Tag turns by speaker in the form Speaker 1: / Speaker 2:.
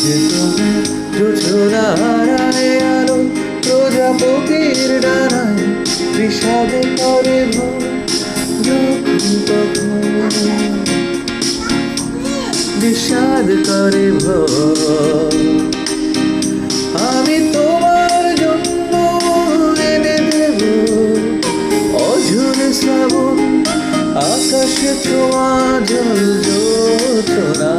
Speaker 1: যে তোমার যোজনার আলো প্রজাপতির ডানায় বিষাদ করে ভোর যখন তখন বিষাদ করে ভোর। আমি তোমার জন্য এনে দেব অঝরে শ্রাবণ আকাশে ছোঁয়া জল জোছনা।